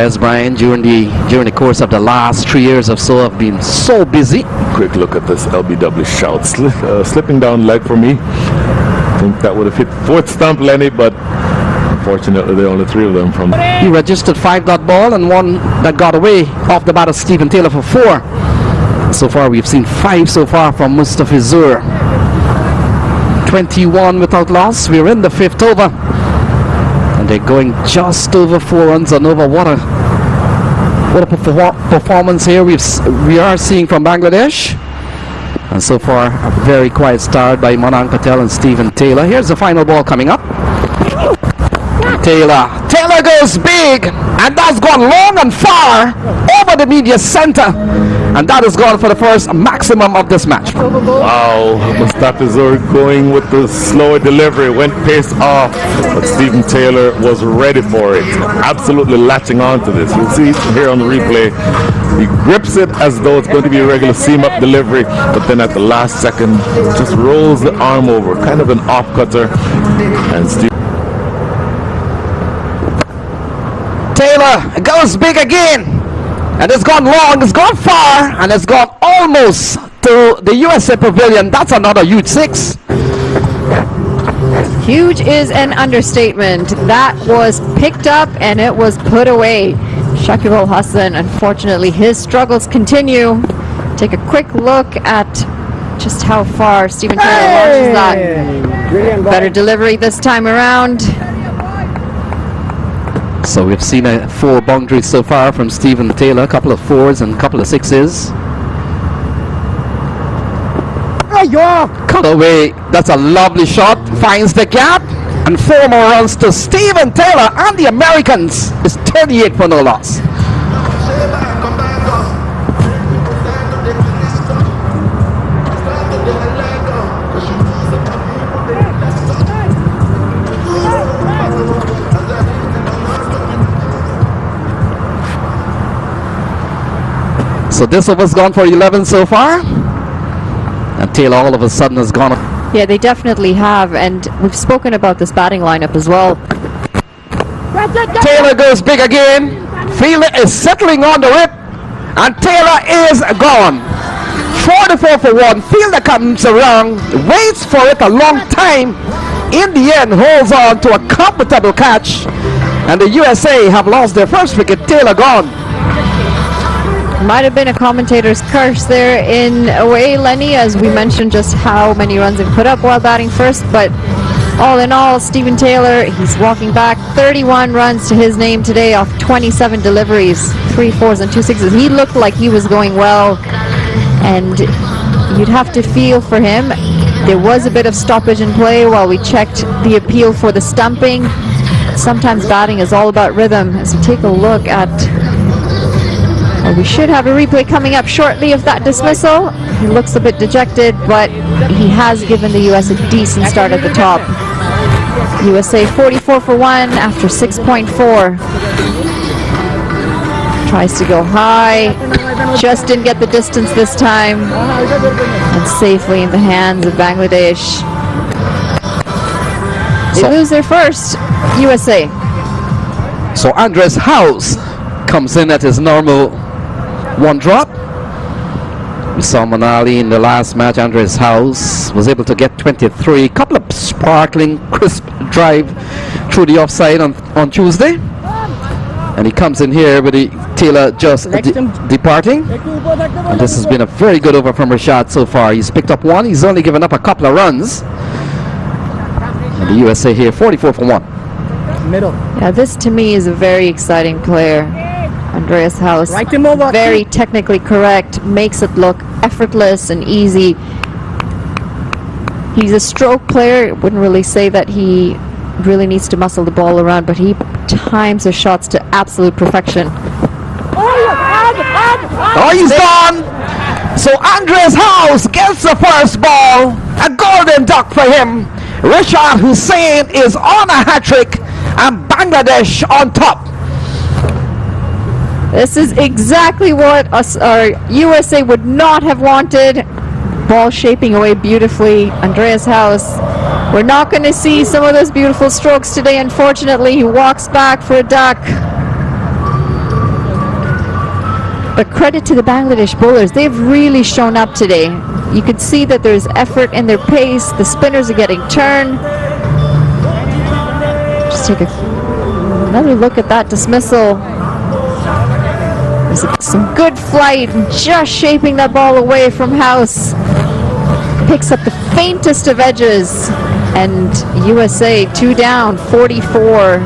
Andreas Bryan during the course of the last 3 years or so have been so busy. Quick look at this LBW shout. Slipping down leg for me. I think that would have hit fourth stump, Lenny, but unfortunately there are only 3 of them from. He registered 5 dot ball and 1 that got away off the bat of Stephen Taylor for 4. So far we've seen 5 so far from Mustafa Zur. 21 without loss. We're in the 5th over. And they're going just over 4 runs and over. What a performance here we are seeing from Bangladesh. And so far a very quiet start by Manang Patel and Stephen Taylor. Here's the final ball coming up. Taylor goes big, and that's gone long and far over the media center, and that is gone for the first maximum of this match. Wow, Mustafa Zur going with the slower delivery, went pace off, but Stephen Taylor was ready for it, absolutely latching on to this. You'll see here on the replay, he grips it as though it's going to be a regular seam-up delivery, but then at the last second just rolls the arm over, kind of an off-cutter, and Taylor goes big again, and it's gone long, it's gone far, and it's gone almost to the USA Pavilion. That's another huge 6. Huge is an understatement. That was picked up and it was put away. Shakib Al Hasan, unfortunately, his struggles continue. Take a quick look at just how far Stephen Taylor launches that. Better delivery this time around. So we've seen 4 boundaries so far from Stephen Taylor, a couple of 4s and a couple of 6s. Cut away, that's a lovely shot, finds the gap, and 4 more runs to Stephen Taylor, and the Americans is 38 for no loss. So this over's gone for 11 so far, and Taylor all of a sudden has gone. Yeah, they definitely have, and we've spoken about this batting lineup as well. Taylor goes big again. Fielder is settling on the rip, and Taylor is gone. 44 for 1. Fielder comes around, waits for it a long time. In the end, holds on to a comfortable catch, and the USA have lost their first wicket. Taylor gone. Might have been a commentator's curse there in a way, Lenny, as we mentioned just how many runs he put up while batting first, but all in all, Stephen Taylor, he's walking back 31 runs to his name today off 27 deliveries, 3 4s and 2 6s. He looked like he was going well, and you'd have to feel for him. There was a bit of stoppage in play while we checked the appeal for the stumping. Sometimes batting is all about rhythm. As we take a look at, well, we should have a replay coming up shortly of that dismissal. He looks a bit dejected, but he has given the US a decent start at the top. USA 44 for 1 after 6.4. Tries to go high, just didn't get the distance this time, and safely in the hands of Bangladesh. They lose their first, USA. So Andres House comes in at his normal 1 drop. We saw Manali in the last match. Andres House was able to get 23. Couple of sparkling, crisp drive through the offside on Tuesday. And he comes in here with the Taylor just departing. And this has been a very good over from Rashad so far. He's picked up 1. He's only given up a couple of runs. And the USA here 44 for 1. Middle. Yeah, this to me is a very exciting player. Andreas House, very technically correct, makes it look effortless and easy. He's a stroke player. Wouldn't really say that he really needs to muscle the ball around, but he times his shots to absolute perfection. Oh, he's gone! So Andres House gets the first ball. A golden duck for him. Rashad Hussain is on a hat-trick, and Bangladesh on top. This is exactly what our USA would not have wanted. Ball shaping away beautifully. Andreas House. We're not going to see some of those beautiful strokes today, unfortunately. He walks back for a duck. But credit to the Bangladesh bowlers. They've really shown up today. You could see that there's effort in their pace. The spinners are getting turned. Just take another look at that dismissal. There's some good flight, just shaping that ball away from House. Picks up the faintest of edges, and USA 2 down, 44,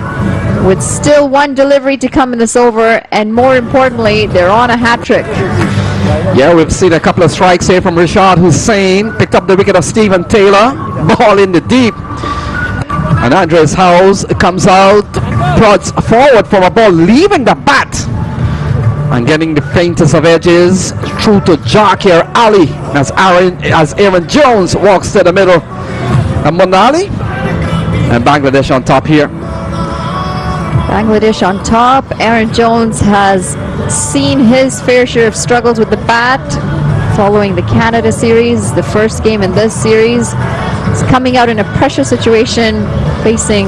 with still one delivery to come in this over, and more importantly, they're on a hat trick. Yeah, we've seen a couple of strikes here from Rashad Hussain. Picked up the wicket of Stephen Taylor. Ball in the deep. And Andres House comes out, prods forward from a ball, leaving the bat. And getting the faintest of edges through to Jakir Ali as Aaron Jones walks to the middle. And Monali and Bangladesh on top here. Bangladesh on top. Aaron Jones has seen his fair share of struggles with the bat following the Canada series, the first game in this series. He's coming out in a pressure situation, facing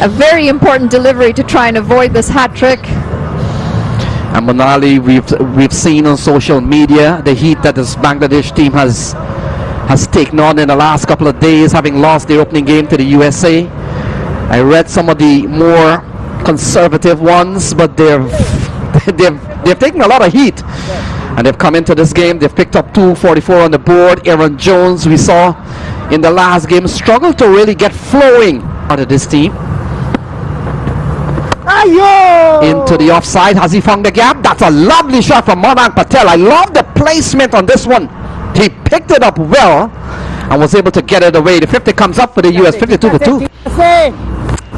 a very important delivery to try and avoid this hat trick. And Monali, we've seen on social media the heat that this Bangladesh team has taken on in the last couple of days, having lost their opening game to the USA. I read some of the more conservative ones, but they've taken a lot of heat, and they've come into this game. They've picked up 244 on the board. Aaron Jones, we saw in the last game, struggled to really get flowing out of this team. Into the offside. Has he found the gap? That's a lovely shot from Monank Patel. I love the placement on this one. He picked it up well and was able to get it away. The 50 comes up for the US, 52-2.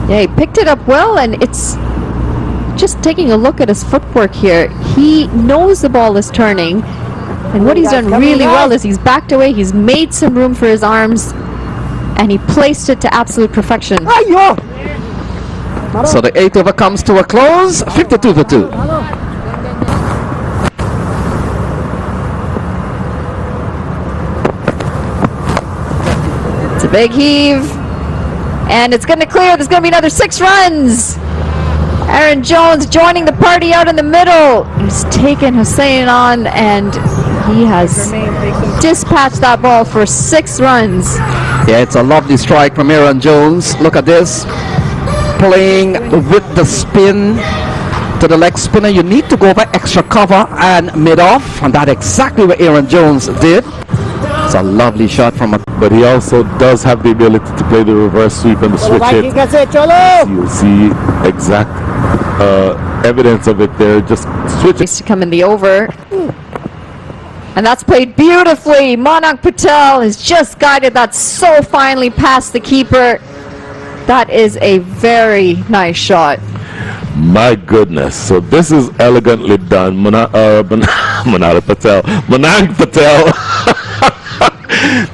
Yeah, he picked it up well, and it's just taking a look at his footwork here. He knows the ball is turning, and what he's done really well is he's backed away, he's made some room for his arms, and he placed it to absolute perfection. So the 8th over comes to a close, 52-2. It's a big heave, and it's going to clear. There's going to be another 6 runs. Aaron Jones joining the party out in the middle. He's taken Hussain on, and he has dispatched that ball for 6 runs. Yeah, it's a lovely strike from Aaron Jones. Look at this. Playing with the spin to the leg spinner. You need to go over extra cover and mid-off, and that's exactly what Aaron Jones did. It's a lovely shot from a... But he also does have the ability to play the reverse sweep and the switch hit. You'll see exact evidence of it there. Just switch it. To come in the over. And that's played beautifully. Monank Patel has just guided that so finely past the keeper. That is a very nice shot. My goodness. So this is elegantly done. Monank Patel.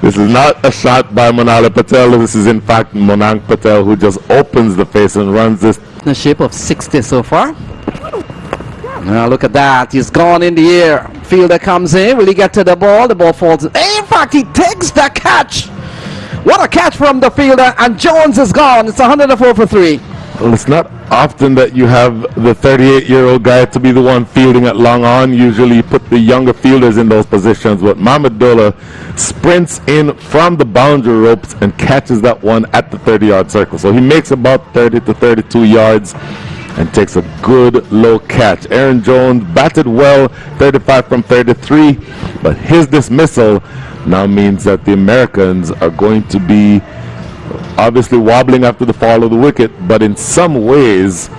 This is not a shot by Monali Patel. This is in fact Monank Patel who just opens the face and runs this. In the shape of 60 so far. Now look at that. He's gone in the air. Fielder comes in. Will he get to the ball? The ball falls. In fact, he takes the catch. What a catch from the fielder, and Jones is gone. It's 104 for 3. Well, it's not often that you have the 38-year-old guy to be the one fielding at long on. Usually you put the younger fielders in those positions, but Mahmudullah sprints in from the boundary ropes and catches that one at the 30-yard circle. So he makes about 30 to 32 yards and takes a good low catch. Aaron Jones batted well, 35 from 33, but his dismissal now means that the Americans are going to be obviously wobbling after the fall of the wicket, but in some ways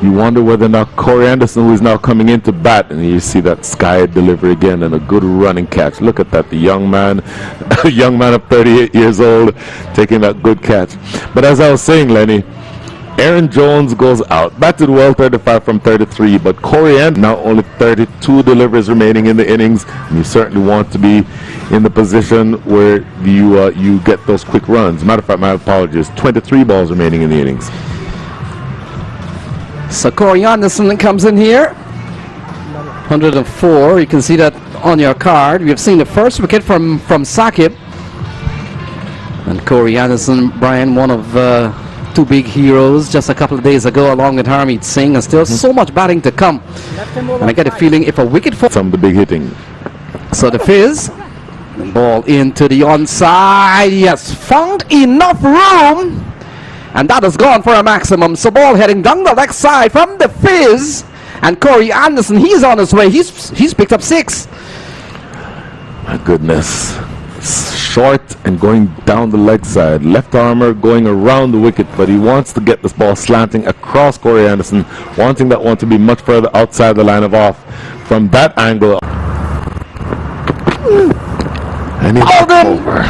you wonder whether or not Corey Anderson, who is now coming in to bat, and you see that sky delivery again and a good running catch. Look at that, the young man, a young man of 38 years old taking that good catch. But as I was saying, Lenny, Aaron Jones goes out, batted well, 35 from 33, but Corey Anderson now only 32 deliveries remaining in the innings, and you certainly want to be in the position where you get those quick runs. Matter of fact, my apologies, 23 balls remaining in the innings. So Corey Anderson comes in here, 104. You can see that on your card. We've seen the first wicket from Sakib, and Corey Anderson, Brian, one of Two big heroes just a couple of days ago, along with Harmeet Singh, and still so much batting to come. And I get a feeling if a wicket falls, Some of the big hitting. so the Fizz, the ball into the onside. He has found enough room, and that has gone for a maximum. So ball heading down the leg side from the Fizz, and Corey Anderson, he's on his way. He's picked up 6. My goodness. Short and going down the leg side. Left armour going around the wicket, but he wants to get this ball slanting across Corey Anderson, wanting that one to be much further outside the line of off. From that angle. And he's over.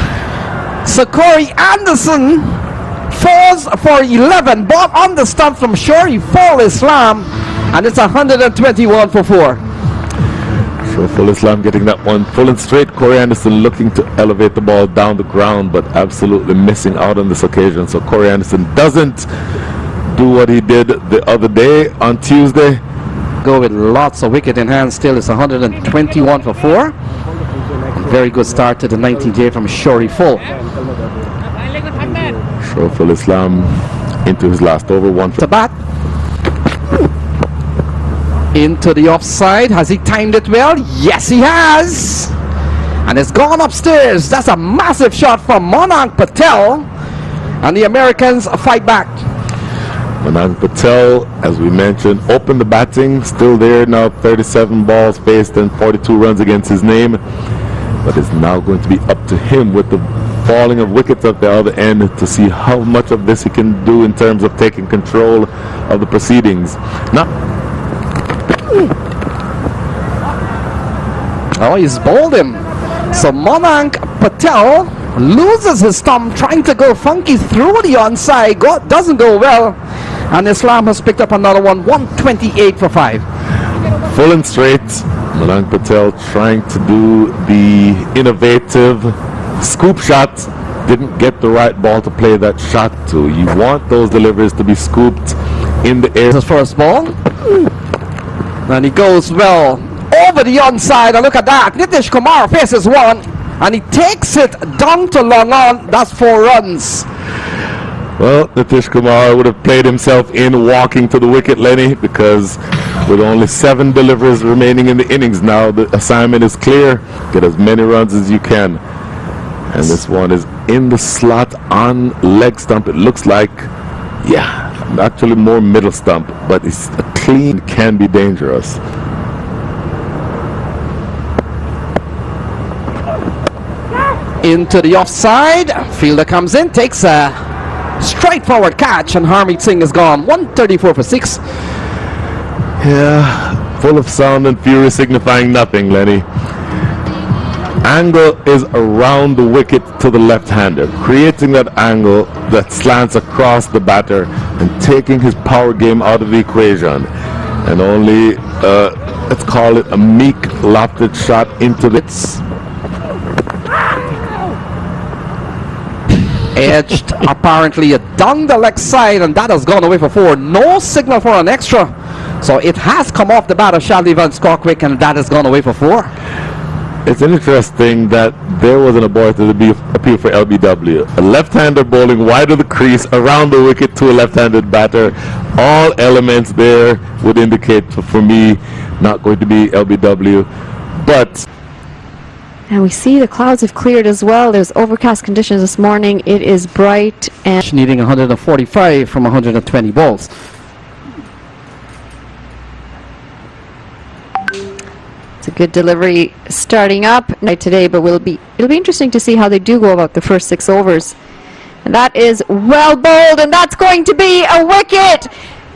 So Corey Anderson falls for 11. Ball on the stump from Shariful Islam, and it's 121 for 4. Shariful Islam getting that one full and straight. Corey Anderson looking to elevate the ball down the ground, but absolutely missing out on this occasion. So Corey Anderson doesn't do what he did the other day on Tuesday. Go with lots of wicket in hand still. It's 121 for 4. Very good start to the 19th day from Shariful. Shariful Islam into his last over. 1 for To bat. Into the offside. Has he timed it well? Yes, he has. And it's gone upstairs. That's a massive shot from Monank Patel. And the Americans fight back. Monank Patel, as we mentioned, opened the batting. Still there now. 37 balls faced and 42 runs against his name. But it's now going to be up to him with the falling of wickets at the other end to see how much of this he can do in terms of taking control of the proceedings. Now, oh, he's bowled him. So Monank Patel loses his stump trying to go funky through the onside. Doesn't go well. And Islam has picked up another one. 128 for 5. full and straight. Monank Patel trying to do the innovative scoop shot. Didn't get the right ball to play that shot to. You want those deliveries to be scooped in the air. His first ball. And he goes well over the onside. And look at that. Nitish Kumar faces one. And he takes it down to long on. That's 4 runs. Well, Nitish Kumar would have played himself in walking to the wicket, Lenny, because with only 7 deliveries remaining in the innings now, the assignment is clear. Get as many runs as you can. And this one is in the slot on leg stump. It looks like, yeah, actually more middle stump, but it's a clean, can be dangerous. Into the offside. Fielder comes in, takes a straightforward catch, and Harmeet Singh is gone. 134 for 6. Yeah, full of sound and fury signifying nothing, Lenny. Angle is around the wicket to the left-hander, creating that angle that slants across the batter and taking his power game out of the equation. And only, let's call it a meek lofted shot into the... Edged apparently down the leg side, and that has gone away for 4. No signal for an extra. So it has come off the bat of Shadley Van Skorkwick, and that has gone away for 4. It's interesting that there was an aborted appeal for LBW. A left-hander bowling wide of the crease around the wicket to a left-handed batter. All elements there would indicate for me not going to be LBW. But And we see the clouds have cleared as well. There's overcast conditions this morning. It is bright and Needing 145 from 120 balls. it's a good delivery starting up today, but it'll be interesting to see how they do go about the first 6 overs. And that is well bowled, and that's going to be a wicket.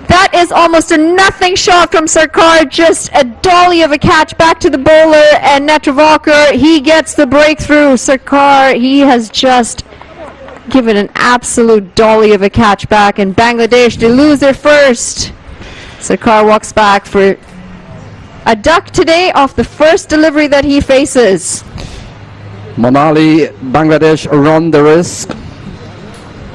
That is almost a nothing shot from Sarkar, just a dolly of a catch back to the bowler, and Netravalkar, he gets the breakthrough. Sarkar, he has just given an absolute dolly of a catch back, and Bangladesh, they lose their first. Sarkar walks back for a duck today off the first delivery that he faces. Manali, Bangladesh run the risk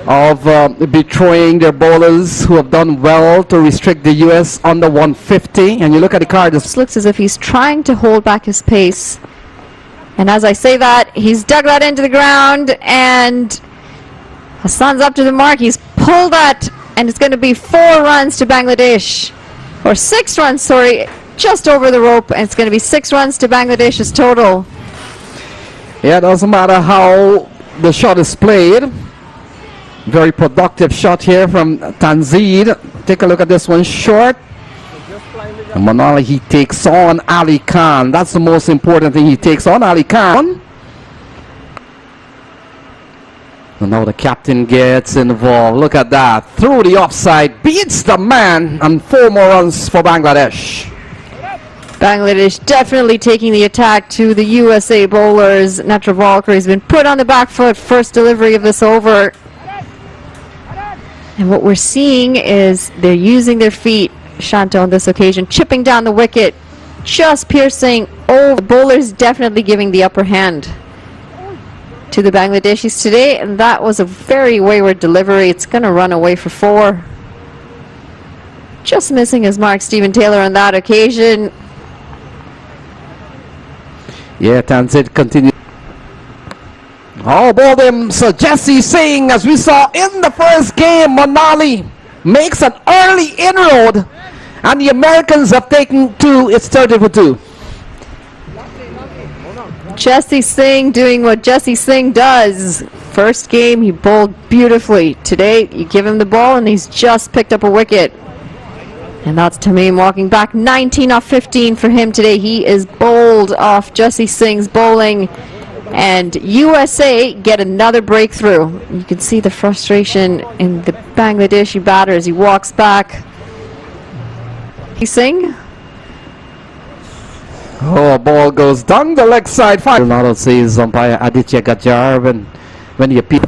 of betraying their bowlers who have done well to restrict the US under 150. And you look at the card, This looks as if he's trying to hold back his pace. And as I say that, he's dug that into the ground, and Hassan's up to the mark. He's pull that, and it's going to be 4 runs to Bangladesh. Or 6 runs, sorry, just over the rope, and it's going to be 6 runs to Bangladesh's total. Yeah, it doesn't matter how the shot is played. Very productive shot here from Tanzid. Take a look at this one, short. And Manali, he takes on Ali Khan. That's the most important thing. He takes on Ali Khan. And now the captain gets involved. Look at that. Through the offside. Beats the man. And 4 more runs for Bangladesh. Bangladesh definitely taking the attack to the USA bowlers. Netravalkar has been put on the back foot. First delivery of this over. And what we're seeing is they're using their feet, Shanto, on this occasion, chipping down the wicket, just piercing. Oh, the bowlers definitely giving the upper hand to the Bangladeshis today, and that was a very wayward delivery. It's going to run away for 4. Just missing his mark, Stephen Taylor, on that occasion. Yeah, Tanzid continues. How about him, Sir Jesse Singh, as we saw in the first game. Manali makes an early inroad, and the Americans have taken 2. It's 30 for 2. Jesse Singh doing what Jesse Singh does. First game, he bowled beautifully. Today, you give him the ball, and he's just picked up a wicket. And that's Tamim walking back. 19 off 15 for him today. He is bowled off Jesse Singh's bowling. And USA get another breakthrough. You can see the frustration in the Bangladeshi batter as he walks back. Singh. Oh, ball goes down the leg side. Ronaldo says umpire Aditya Gajar when he appeals.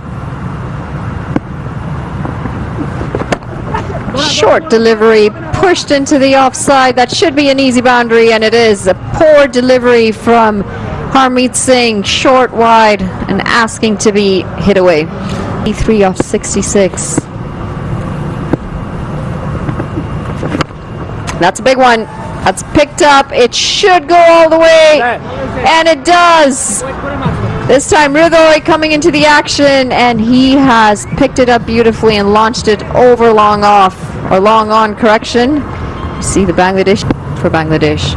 Short delivery pushed into the offside. That should be an easy boundary, and it is. A poor delivery from Harmeet Singh, short wide, and asking to be hit away. 3 off 66. That's a big one. That's picked up. It should go all the way, and it does. This time Hridoy coming into the action, and he has picked it up beautifully and launched it over long off, or long on, correction. You see the Bangladesh for Bangladesh.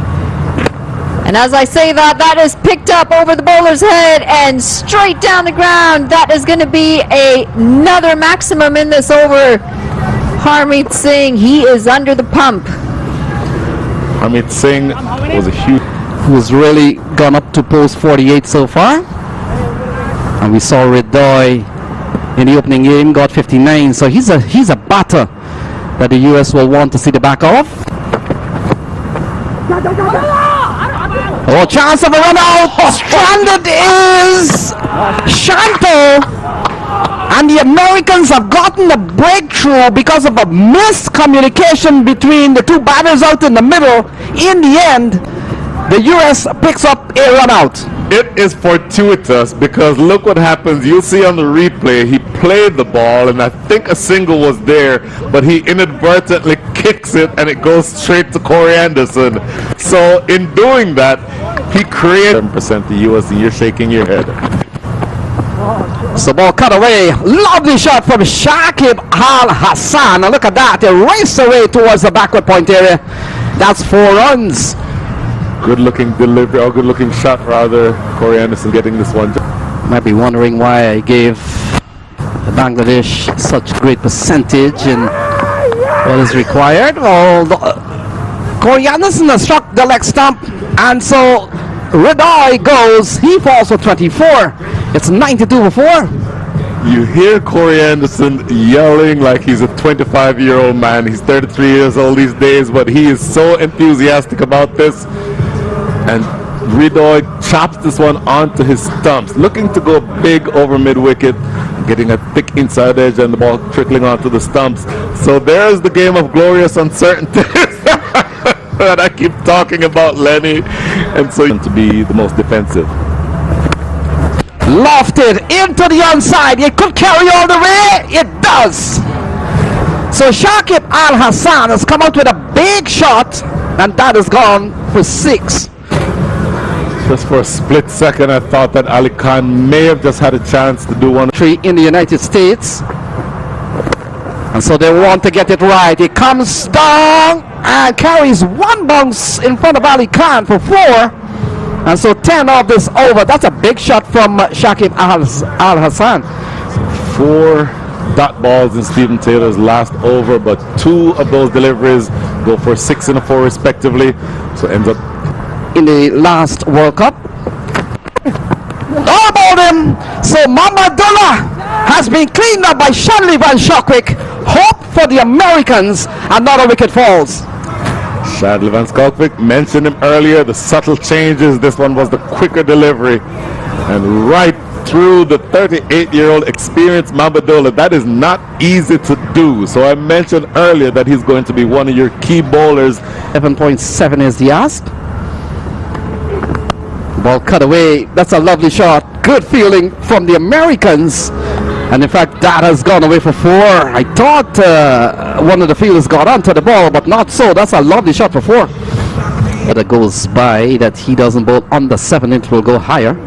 And as I say that, that is picked up over the bowler's head and straight down the ground. That is going to be another maximum in this over. Harmeet Singh, he is under the pump. Harmeet Singh was a huge... Who's really gone up to post 48 so far. And we saw Hridoy in the opening game got 59. So he's a batter that the US will want to see the back of. Oh, chance of a run out. Stranded is Shanto. And the Americans have gotten a breakthrough because of a miscommunication between the 2 batters out in the middle. In the end, the US picks up a run out. It is fortuitous because look what happens. You'll see on the replay, he played the ball and I think a single was there, but he inadvertently kicks it and it goes straight to Corey Anderson. So in doing that, he created 7% the US, and you're shaking your head. So ball cut away. Lovely shot from Shakib Al Hassan. And look at that. They race away towards the backward point area. That's 4 runs. Good looking delivery, or good looking shot rather. Corey Anderson getting this one. Might be wondering why I gave Bangladesh such great percentage and what is required. Well, Corey Anderson has struck the leg stump, and so Hridoy goes. He falls for 24. It's 92 for 4. You hear Corey Anderson yelling like he's a 25-year-old man. He's 33 years old these days, but he is so enthusiastic about this. And Hridoy chops this one onto his stumps, looking to go big over mid-wicket, getting a thick inside edge and the ball trickling onto the stumps. So there's the game of glorious uncertainty that I keep talking about, Lenny. And so to be the most defensive. Lofted into the onside. It could carry all the way. It does. So Shakib Al Hassan has come out with a big shot, and that has gone for 6. Just for a split second, I thought that Ali Khan may have just had a chance to do one. In the United States. And so they want to get it right. He comes down and carries one bounce in front of Ali Khan for 4. And so 10 of this over. That's a big shot from Shakib Al Hassan. 4 dot balls in Stephen Taylor's last over, but 2 of those deliveries go for 6 and a 4 respectively. So ends up In the last World Cup. All about him. So Mamadullah has been cleaned up by Shanley Van Schokwick. Hope for the Americans. Another wicket falls. Shadley Van Schokwick mentioned him earlier, the subtle changes. This one was the quicker delivery. And right through the 38-year-old experienced Mamadullah. That is not easy to do. So I mentioned earlier that he's going to be one of your key bowlers. 7.7 is the ask. Ball cut away. That's a lovely shot. Good fielding from the Americans. And in fact, that has gone away for 4. I thought one of the fielders got onto the ball, but not so. That's a lovely shot for 4. But it goes by that he doesn't bowl under 7. It will go higher.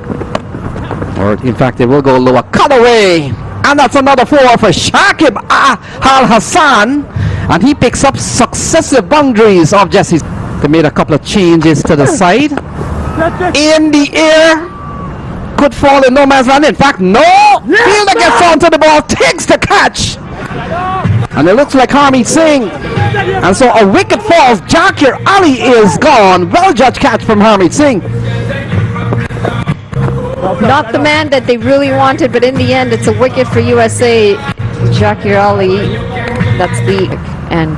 Or in fact, it will go lower. Cut away. And that's another 4 for Shakib Al Hassan. And he picks up successive boundaries of Jesse's. They made a couple of changes to the side. In the air. Could fall in no man's land. In fact, no. Fielder gets onto the ball, takes the catch. And it looks like Harmeet Singh. And so a wicket falls. Jakir Ali is gone. Well judged catch from Harmeet Singh. Not the man that they really wanted, but in the end, it's a wicket for USA. Jakir Ali, that's the... And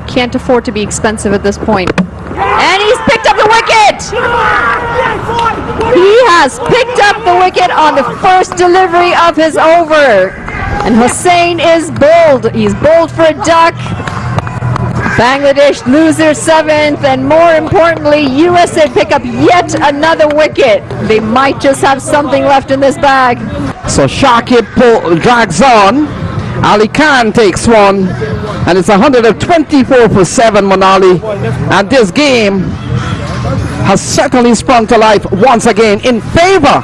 can't afford to be expensive at this point. And he's picked up the wicket! He has picked up the wicket on the first delivery of his over. And Hussain is bowled. He's bowled for a duck. Bangladesh lose their 7th, and more importantly, USA pick up yet another wicket. They might just have something left in this bag. So Shakib drags on. Ali Khan takes one. And it's 124 for 7, Manali. And this game has certainly sprung to life once again in favor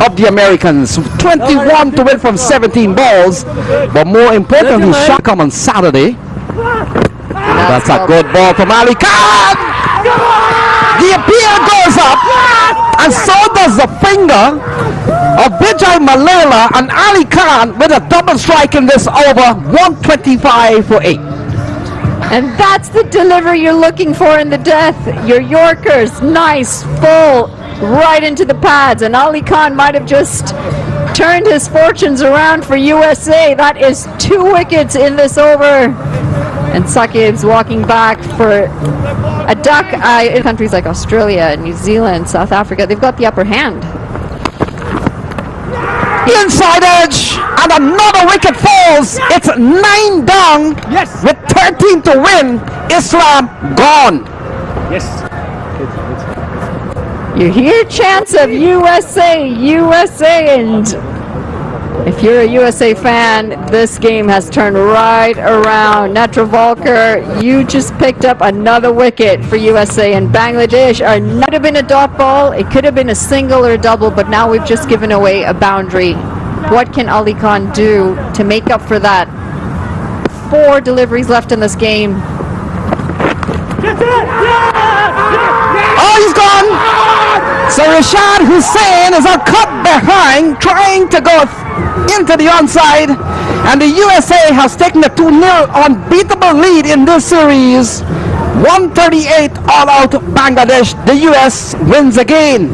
of the Americans. 21 to win from 17 balls. But more importantly, shot come on Saturday. That's a good ball from Ali Khan. The appeal goes up, and so does the finger of Vijay Mallela and Ali Khan with a double strike in this over. 125 for 8. And that's the delivery you're looking for in the death. Your Yorkers, nice, full, right into the pads. And Ali Khan might have just turned his fortunes around for USA. That is 2 wickets in this over. And Sakib's walking back for a duck. In countries like Australia, New Zealand, South Africa, they've got the upper hand. Inside edge, and another wicket falls. It's 9 down. Yes. With 13 to win. Islam gone. Yes. You hear chants of USA, USA, and if you're a USA fan, this game has turned right around. Netravalkar, you just picked up another wicket for USA, and Bangladesh might have been a dot ball. It could have been a single or a double, but now we've just given away a boundary. What can Ali Khan do to make up for that? 4 deliveries left in this game. Oh, he's gone. So Rashad Hussain is a cut behind, trying to go into the onside, and the USA has taken a 2-0 unbeatable lead in this series. 138 all out Bangladesh. The US wins again.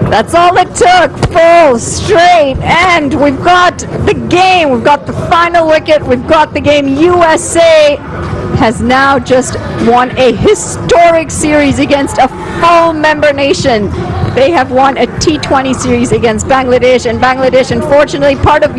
That's all it took, full, straight, and we've got the game. We've got the final wicket. We've got the game. USA has now just won a historic series against a full member nation. They have won a T20 series against Bangladesh, and Bangladesh, unfortunately, part of